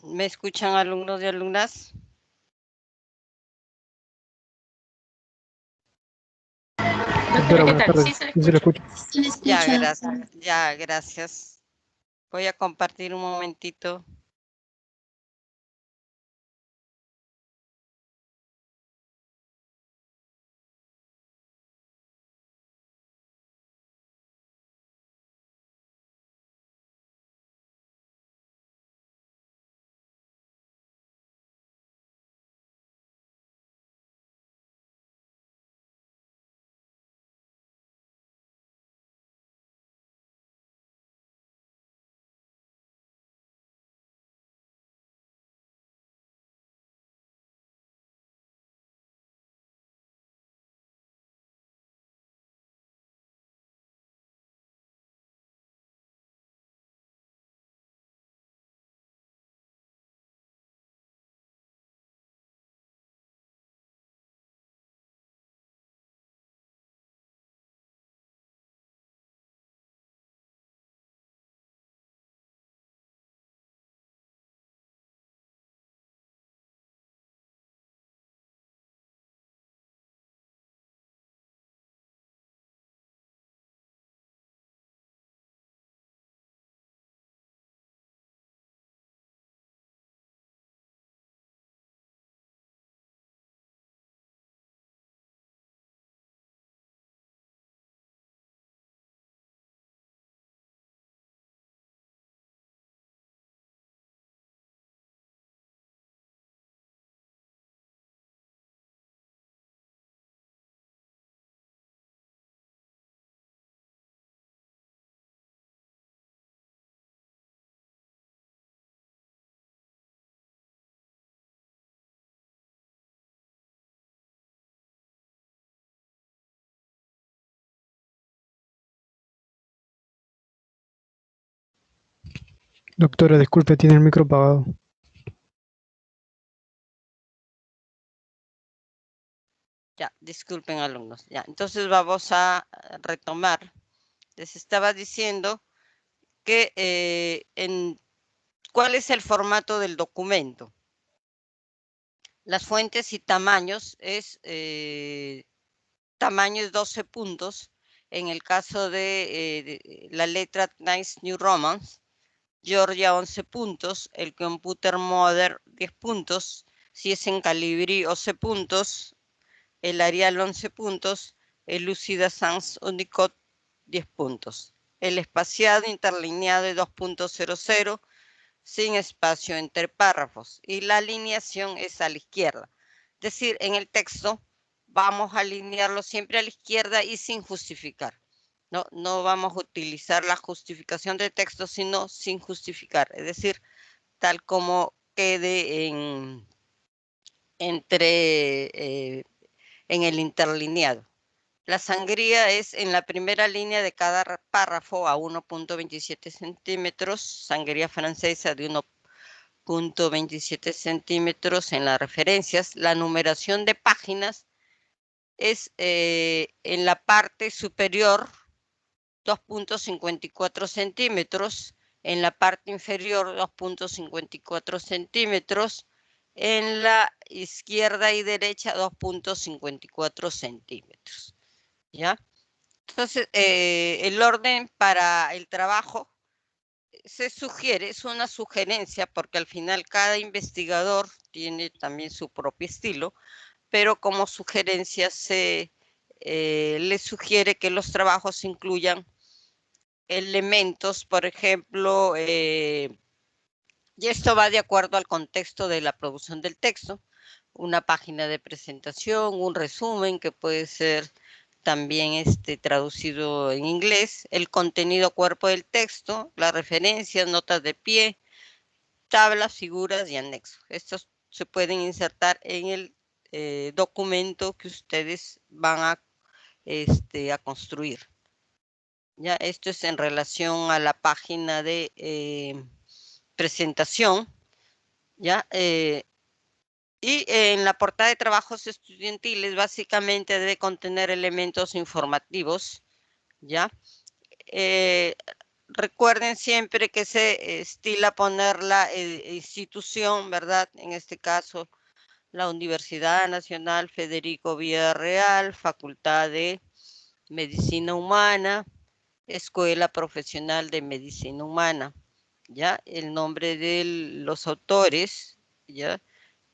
¿Me escuchan alumnos y alumnas? Doctora, buenas tardes. Sí, se le Sí, se le escucha. escucha. Se le Ya, escucha. gracias. Ya, gracias. Voy a compartir un momentito. Doctora, disculpe, tiene el micro apagado. Ya, disculpen alumnos. Ya, entonces vamos a retomar. Les estaba diciendo que ¿cuál es el formato del documento? Las fuentes y tamaños es tamaño es 12 puntos. En el caso de la letra Times New Roman, Georgia 11 puntos, el Computer Modern 10 puntos, si es en Calibri 11 puntos, el Arial 11 puntos, el Lucida Sans Unicode 10 puntos. El espaciado interlineado es 2.00 sin espacio entre párrafos y la alineación es a la izquierda. Es decir, en el texto vamos a alinearlo siempre a la izquierda y sin justificar. No vamos a utilizar la justificación de texto, sino sin justificar. Es decir, tal como quede en el interlineado. La sangría es en la primera línea de cada párrafo a 1.27 centímetros, sangría francesa de 1.27 centímetros en las referencias. La numeración de páginas es en la parte superior 2.54 centímetros, en la parte inferior 2.54 centímetros, en la izquierda y derecha 2.54 centímetros. ¿Ya? Entonces, el orden para el trabajo se sugiere, es una sugerencia, porque al final cada investigador tiene también su propio estilo, pero como sugerencia se le sugiere que los trabajos incluyan elementos, por ejemplo, y esto va de acuerdo al contexto de la producción del texto, una página de presentación, un resumen que puede ser también traducido en inglés, el contenido cuerpo del texto, las referencias, notas de pie, tablas, figuras y anexos. Estos se pueden insertar en el documento que ustedes van a construir. Ya, esto es en relación a la página de presentación, ya, y en la portada de trabajos estudiantiles básicamente debe contener elementos informativos, ya. Recuerden siempre que se estila poner la institución, ¿verdad? En este caso, la Universidad Nacional Federico Villarreal, Facultad de Medicina Humana, Escuela Profesional de Medicina Humana, ¿ya? El nombre de los autores, ¿ya?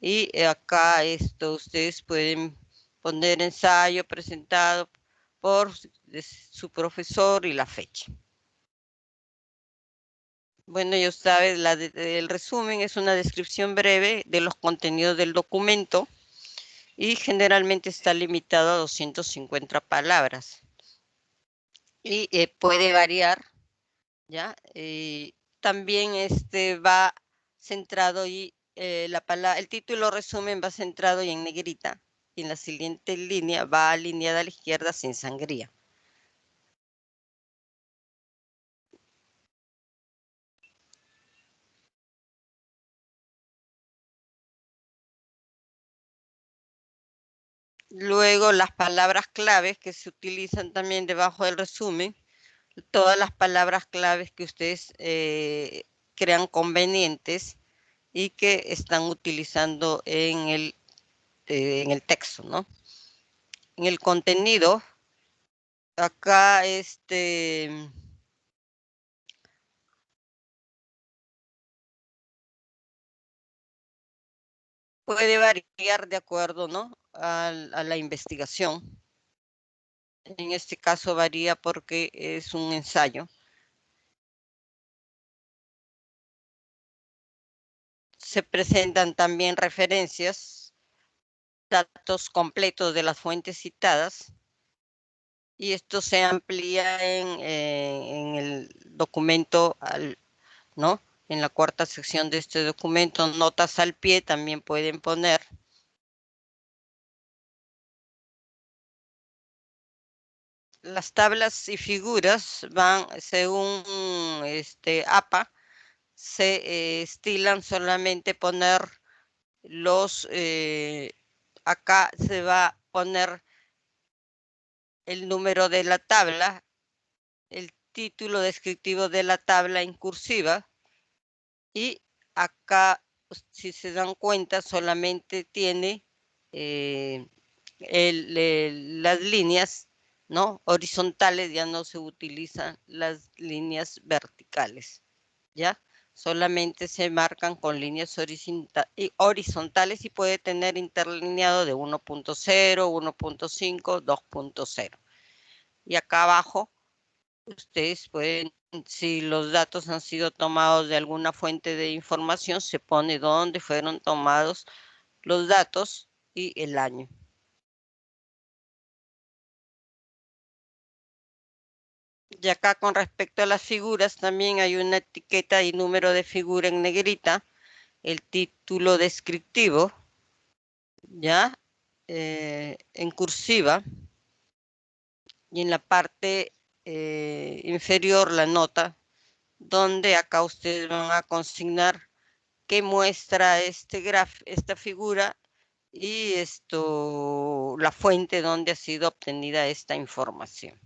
Y acá ustedes pueden poner ensayo presentado por su profesor y la fecha. Bueno, ya sabes, el resumen es una descripción breve de los contenidos del documento y generalmente está limitado a 250 palabras. Y puede variar, ¿ya? También va centrado y el título resumen va centrado y en negrita. Y en la siguiente línea va alineada a la izquierda sin sangría. Luego las palabras claves que se utilizan también debajo del resumen, todas las palabras claves que ustedes crean convenientes y que están utilizando en el texto, ¿no? En el contenido, acá puede variar de acuerdo, ¿no? a la investigación. En este caso varía porque es un ensayo. Se presentan también referencias, datos completos de las fuentes citadas, y esto se amplía en el documento, ¿no? En la cuarta sección de este documento, notas al pie también pueden poner. Las tablas y figuras van según APA, se estilan solamente poner acá se va a poner el número de la tabla, el título descriptivo de la tabla en cursiva, y acá, si se dan cuenta, solamente tiene las líneas, ¿no? Horizontales, ya no se utilizan las líneas verticales, ¿ya? Solamente se marcan con líneas horizontales y puede tener interlineado de 1.0, 1.5, 2.0. Y acá abajo, ustedes pueden, si los datos han sido tomados de alguna fuente de información, se pone dónde fueron tomados los datos y el año. Y acá con respecto a las figuras también hay una etiqueta y número de figura en negrita, el título descriptivo, ya en cursiva, y en la parte inferior la nota, donde acá ustedes van a consignar qué muestra esta figura y la fuente donde ha sido obtenida esta información.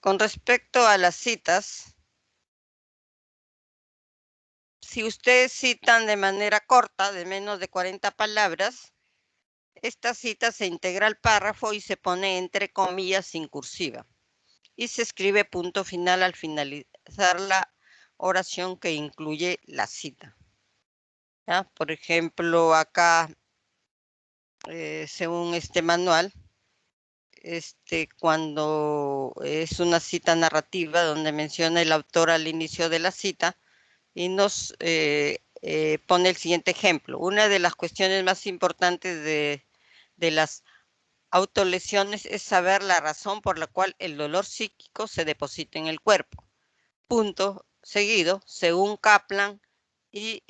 Con respecto a las citas, si ustedes citan de manera corta, de menos de 40 palabras, esta cita se integra al párrafo y se pone entre comillas sin cursiva. Y se escribe punto final al finalizar la oración que incluye la cita. ¿Ya? Por ejemplo, acá, según este manual, cuando es una cita narrativa donde menciona el autor al inicio de la cita y nos pone el siguiente ejemplo. Una de las cuestiones más importantes de las autolesiones es saber la razón por la cual el dolor psíquico se deposita en el cuerpo. Punto seguido, según Kaplan y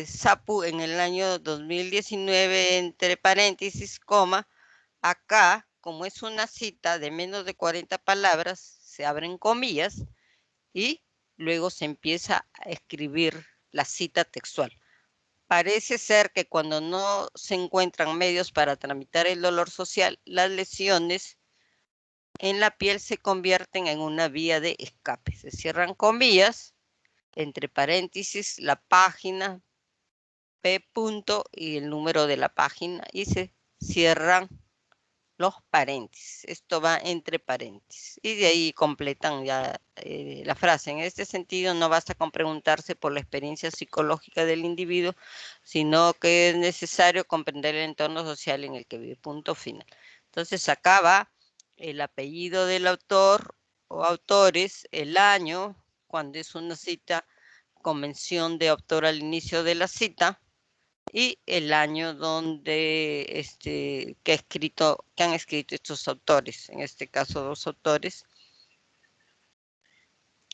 Sapu en el año 2019, entre paréntesis, coma, acá, como es una cita de menos de 40 palabras, se abren comillas y luego se empieza a escribir la cita textual. parece ser que cuando no se encuentran medios para tramitar el dolor social, las lesiones en la piel se convierten en una vía de escape. Se cierran comillas, entre paréntesis, la página, P punto y el número de la página, y se cierran los paréntesis. Esto va entre paréntesis. Y de ahí completan ya la frase. En este sentido, no basta con preguntarse por la experiencia psicológica del individuo, sino que es necesario comprender el entorno social en el que vive. Punto final. Entonces, acá va el apellido del autor o autores, el año, cuando es una cita con mención de autor al inicio de la cita, y el año donde que han escrito estos autores, en este caso 2 autores,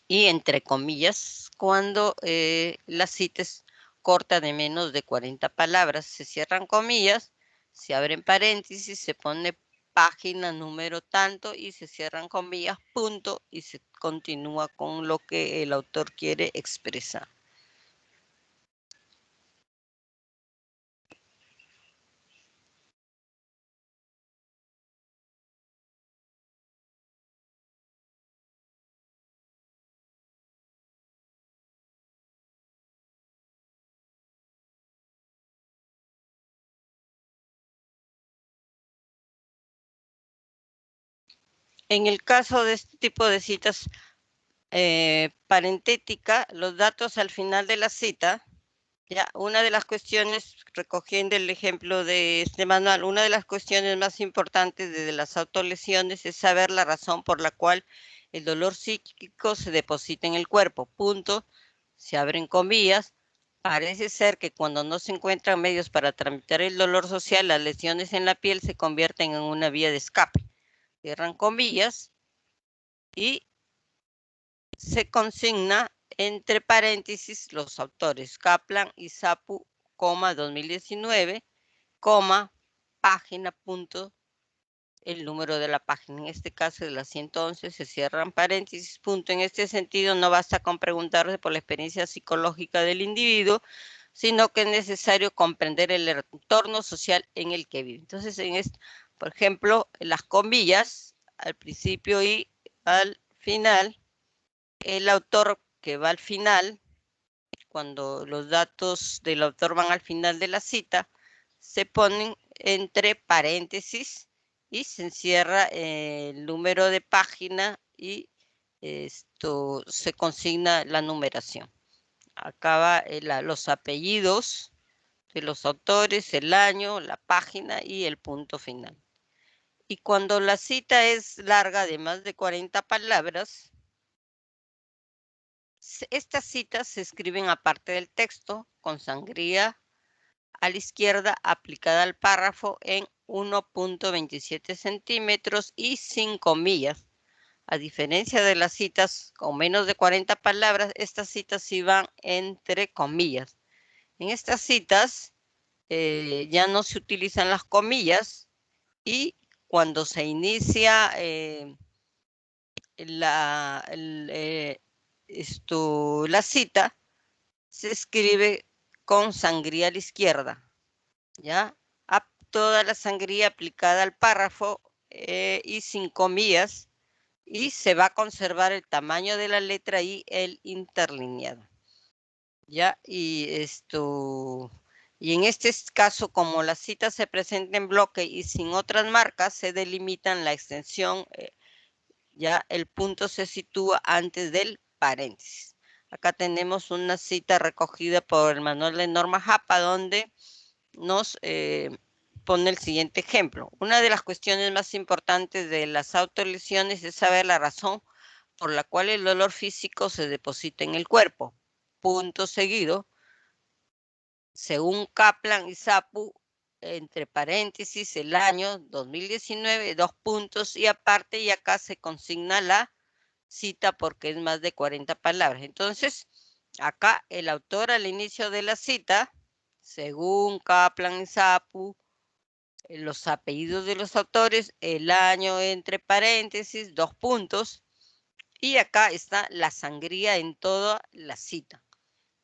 y entre comillas, cuando la cita es corta de menos de 40 palabras, se cierran comillas, se abren paréntesis, se pone página, número tanto, y se cierran comillas, punto, y se continúa con lo que el autor quiere expresar. En el caso de este tipo de citas parentética, los datos al final de la cita, ya, una de las cuestiones, recogiendo el ejemplo de este manual, una de las cuestiones más importantes de las autolesiones es saber la razón por la cual el dolor psíquico se deposita en el cuerpo. Punto, se abren comillas. Parece ser que cuando no se encuentran medios para tramitar el dolor social, las lesiones en la piel se convierten en una vía de escape. Cierran comillas y se consigna entre paréntesis los autores Kaplan y Sapu, 2019, página, punto, el número de la página. En este caso de la 111 se cierran paréntesis, punto. En este sentido no basta con preguntarse por la experiencia psicológica del individuo, sino que es necesario comprender el entorno social en el que vive. Entonces, por ejemplo, las comillas al principio y al final, el autor que va al final, cuando los datos del autor van al final de la cita, se ponen entre paréntesis y se encierra el número de página y esto se consigna la numeración. Acaba los apellidos de los autores, el año, la página y el punto final. Y cuando la cita es larga de más de 40 palabras, estas citas se escriben aparte del texto, con sangría a la izquierda aplicada al párrafo en 1.27 centímetros y sin comillas. A diferencia de las citas con menos de 40 palabras, estas citas sí van entre comillas. En estas citas ya no se utilizan las comillas y cuando se inicia la cita, se escribe con sangría a la izquierda, ¿ya? Toda la sangría aplicada al párrafo y sin comillas, y se va a conservar el tamaño de la letra y el interlineado, ¿ya? Y en este caso, como la cita se presenta en bloque y sin otras marcas, se delimitan la extensión, ya el punto se sitúa antes del paréntesis. Acá tenemos una cita recogida por el manual de norma JAPA donde nos pone el siguiente ejemplo. Una de las cuestiones más importantes de las autolesiones es saber la razón por la cual el dolor físico se deposita en el cuerpo. Punto seguido. Según Kaplan y Sapu, entre paréntesis, el año 2019, 2 puntos, y aparte, y acá se consigna la cita porque es más de 40 palabras. Entonces, acá el autor al inicio de la cita, según Kaplan y Sapu, los apellidos de los autores, el año entre paréntesis, 2 puntos, y acá está la sangría en toda la cita.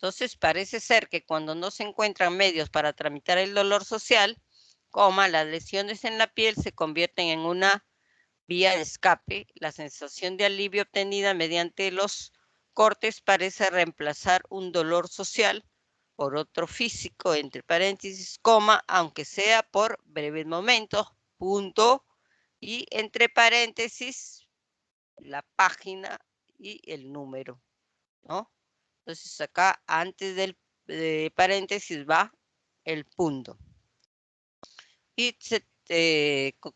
Entonces, parece ser que cuando no se encuentran medios para tramitar el dolor social, las lesiones en la piel se convierten en una vía de escape. La sensación de alivio obtenida mediante los cortes parece reemplazar un dolor social por otro físico, entre paréntesis, aunque sea por breves momentos, punto, y entre paréntesis, la página y el número, ¿no? Entonces acá antes del paréntesis va el punto. Y se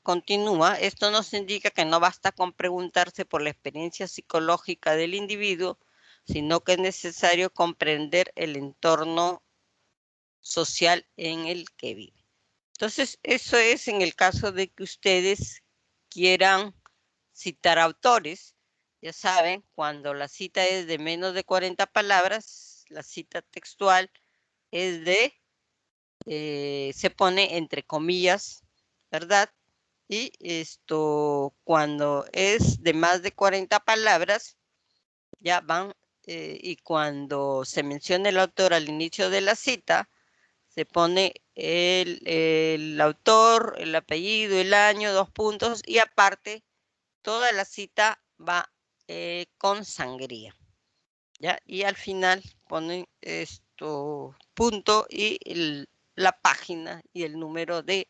continúa, esto nos indica que no basta con preguntarse por la experiencia psicológica del individuo, sino que es necesario comprender el entorno social en el que vive. Entonces, eso es en el caso de que ustedes quieran citar autores. Ya saben, cuando la cita es de menos de 40 palabras, la cita textual es se pone entre comillas, ¿verdad? Y cuando es de más de 40 palabras, ya van, y cuando se menciona el autor al inicio de la cita, se pone el autor, el apellido, el año, 2 puntos, y aparte, toda la cita va con sangría, ¿ya? Y al final ponen punto y la página y el número de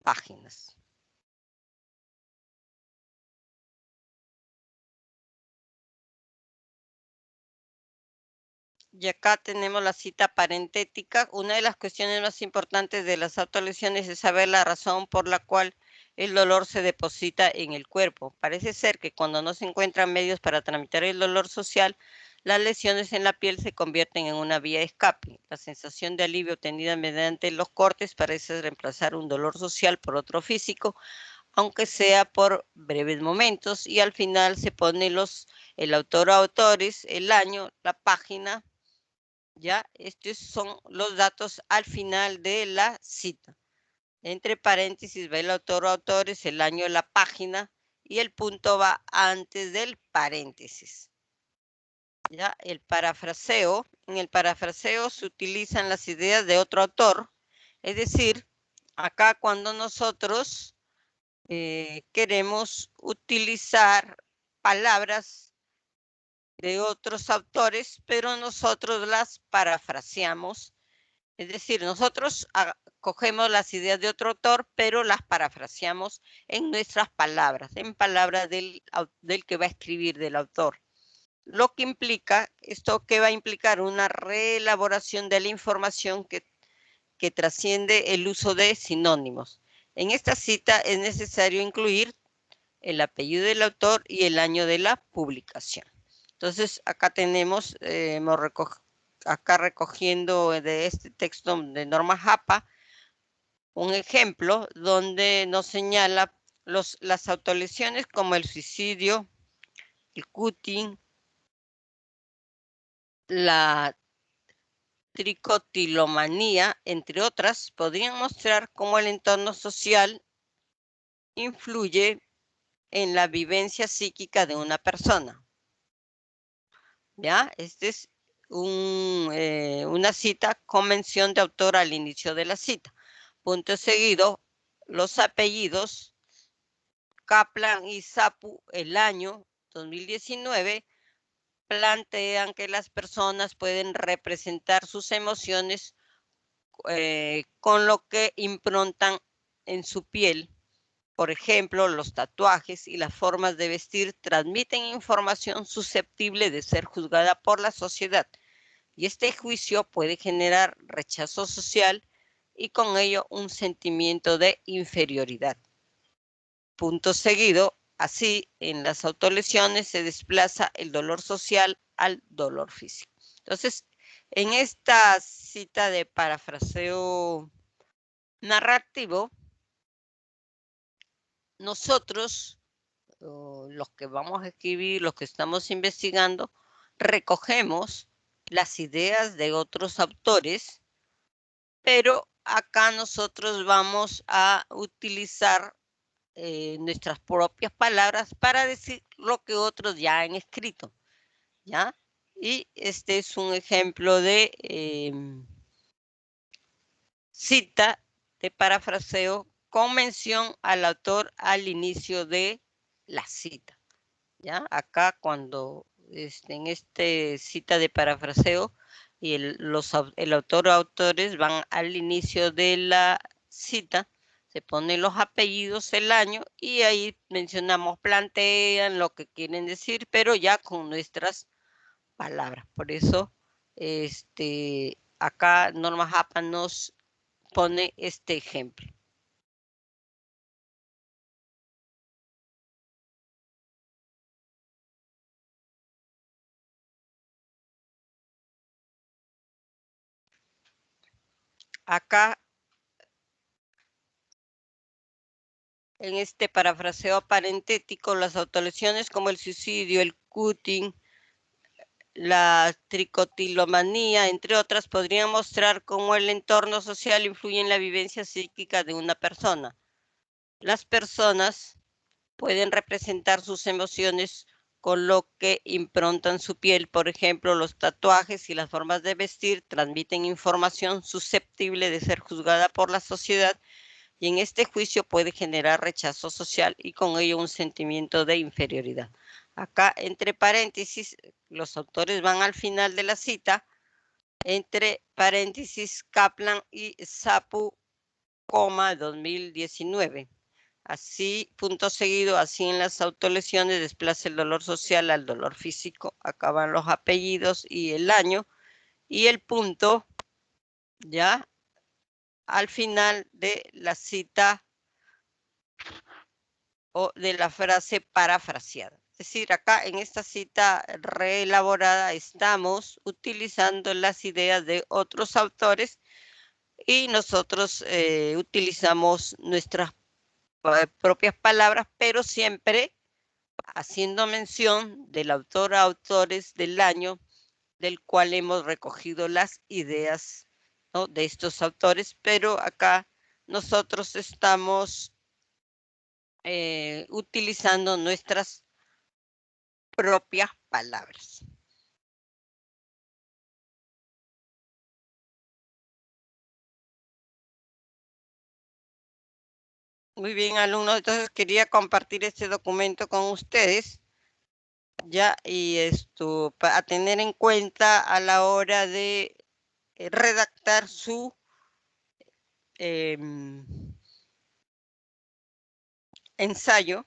páginas. Y acá tenemos la cita parentética. Una de las cuestiones más importantes de las autolesiones es saber la razón por la cual el dolor se deposita en el cuerpo. Parece ser que cuando no se encuentran medios para tramitar el dolor social, las lesiones en la piel se convierten en una vía de escape. La sensación de alivio obtenida mediante los cortes parece reemplazar un dolor social por otro físico, aunque sea por breves momentos, y al final se pone el autor o autores, el año, la página. Ya, estos son los datos al final de la cita. Entre paréntesis va el autor o autores, el año de la página y el punto va antes del paréntesis. Ya, el parafraseo. En el parafraseo se utilizan las ideas de otro autor. Es decir, acá cuando nosotros queremos utilizar palabras de otros autores, pero nosotros las parafraseamos. Es decir, nosotros cogemos las ideas de otro autor, pero las parafraseamos en nuestras palabras, en palabras del que va a escribir, del autor. Lo que implica, esto que va a implicar una reelaboración de la información que trasciende el uso de sinónimos. En esta cita es necesario incluir el apellido del autor y el año de la publicación. Entonces, acá tenemos, acá recogiendo de este texto de Norma Japa, un ejemplo donde nos señala las autolesiones como el suicidio, el cutting, la tricotilomanía, entre otras, podrían mostrar cómo el entorno social influye en la vivencia psíquica de una persona. ¿Ya? Este es una cita con mención de autor al inicio de la cita. Punto seguido, los apellidos Kaplan y Sapu, el año 2019, plantean que las personas pueden representar sus emociones con lo que improntan en su piel. Por ejemplo, los tatuajes y las formas de vestir transmiten información susceptible de ser juzgada por la sociedad, y este juicio puede generar rechazo social y con ello un sentimiento de inferioridad. Punto seguido, así en las autolesiones se desplaza el dolor social al dolor físico. Entonces, en esta cita de parafraseo narrativo, nosotros, los que vamos a escribir, los que estamos investigando, recogemos las ideas de otros autores, pero acá nosotros vamos a utilizar nuestras propias palabras para decir lo que otros ya han escrito, ¿ya? Y este es un ejemplo de cita de parafraseo con mención al autor al inicio de la cita. ¿Ya? Acá cuando en este cita de parafraseo y el autor o autores van al inicio de la cita, se ponen los apellidos, el año y ahí mencionamos, plantean lo que quieren decir, pero ya con nuestras palabras. Por eso acá Norma Japa nos pone este ejemplo. Acá, en este parafraseo parentético, las autolesiones como el suicidio, el cutting, la tricotilomanía, entre otras, podrían mostrar cómo el entorno social influye en la vivencia psíquica de una persona. Las personas pueden representar sus emociones con lo que improntan su piel. Por ejemplo, los tatuajes y las formas de vestir transmiten información susceptible de ser juzgada por la sociedad y en este juicio puede generar rechazo social y con ello un sentimiento de inferioridad. Acá, entre paréntesis, los autores van al final de la cita, entre paréntesis, Kaplan y Sapu, 2019. Así, punto seguido, así en las autolesiones desplaza el dolor social al dolor físico, acaban los apellidos y el año, y el punto, ya, al final de la cita o de la frase parafraseada. Es decir, acá en esta cita reelaborada estamos utilizando las ideas de otros autores y nosotros utilizamos nuestras propias palabras, pero siempre haciendo mención del autor a autores del año del cual hemos recogido las ideas, ¿no?, de estos autores, pero acá nosotros estamos utilizando nuestras propias palabras. Muy bien, alumnos, entonces quería compartir este documento con ustedes, ya, y esto a tener en cuenta a la hora de redactar su ensayo,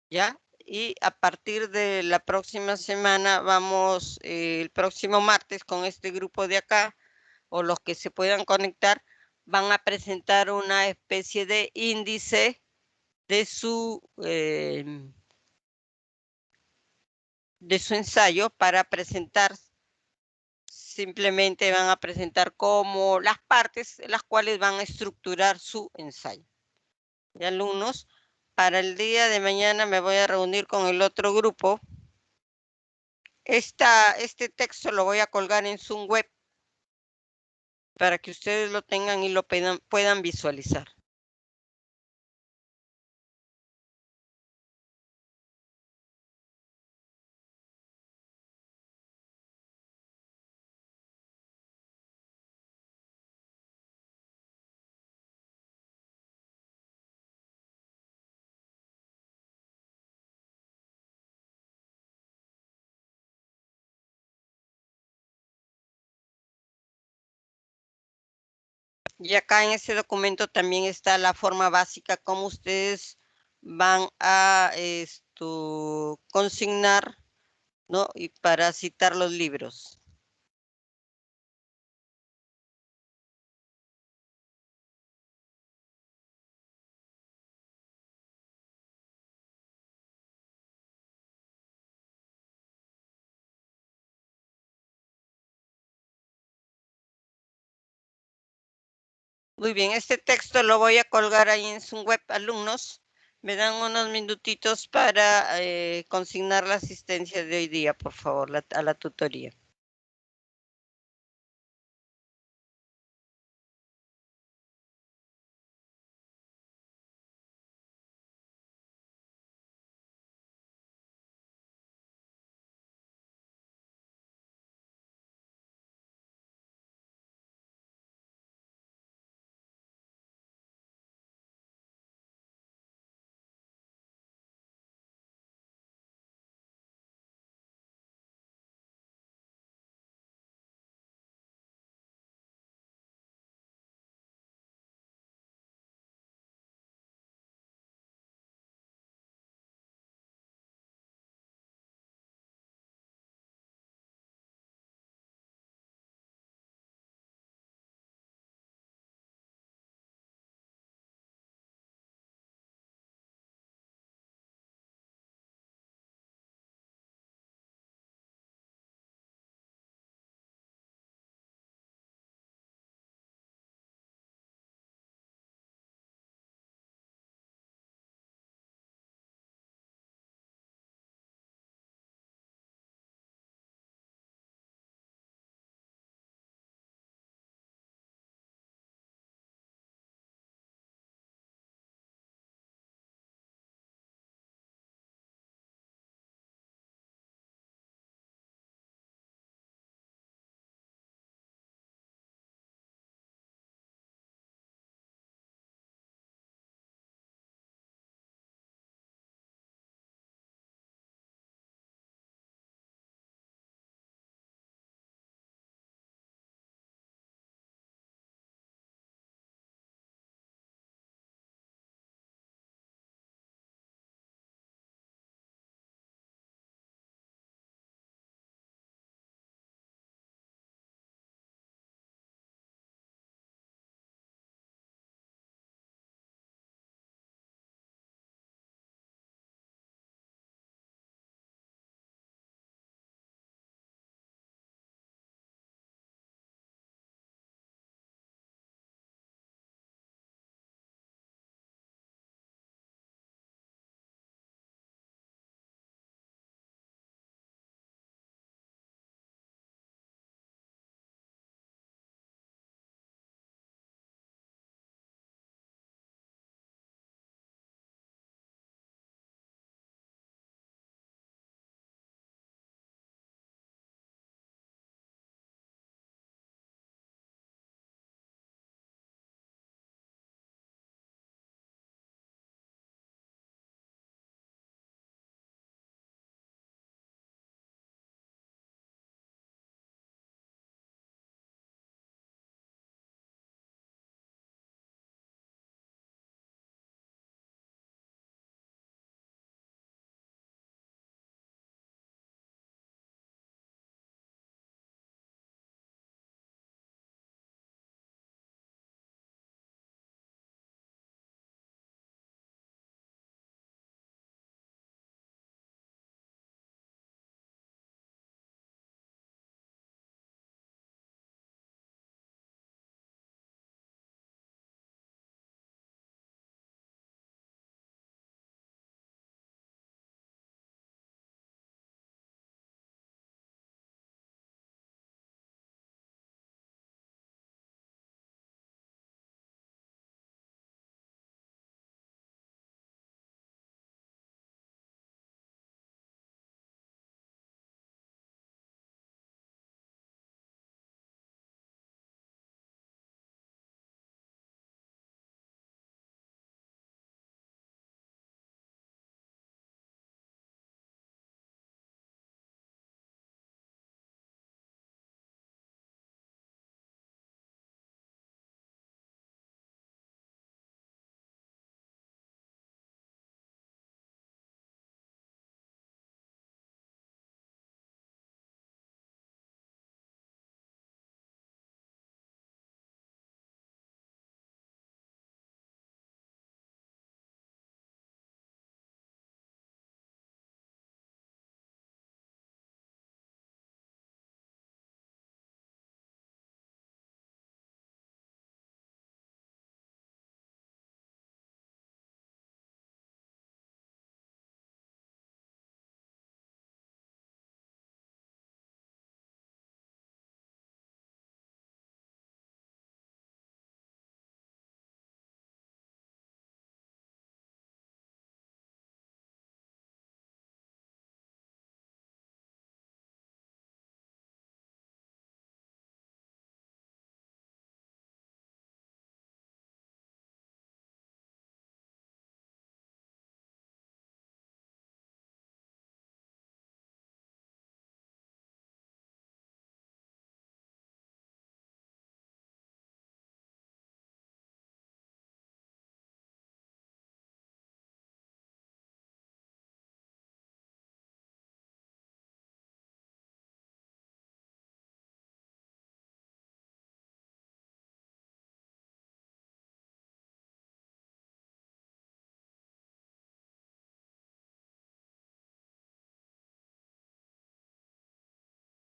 ya, y a partir de la próxima semana vamos, el próximo martes con este grupo de acá, o los que se puedan conectar, van a presentar una especie de índice de su ensayo para presentar. Simplemente van a presentar como las partes en las cuales van a estructurar su ensayo. Y alumnos, para el día de mañana me voy a reunir con el otro grupo. Este texto lo voy a colgar en Zoom web para que ustedes lo tengan y lo puedan visualizar. Y acá en este documento también está la forma básica, cómo ustedes van a consignar, ¿no?, y para citar los libros. Muy bien, este texto lo voy a colgar ahí en su web, alumnos. Me dan unos minutitos para consignar la asistencia de hoy día, por favor, a la tutoría.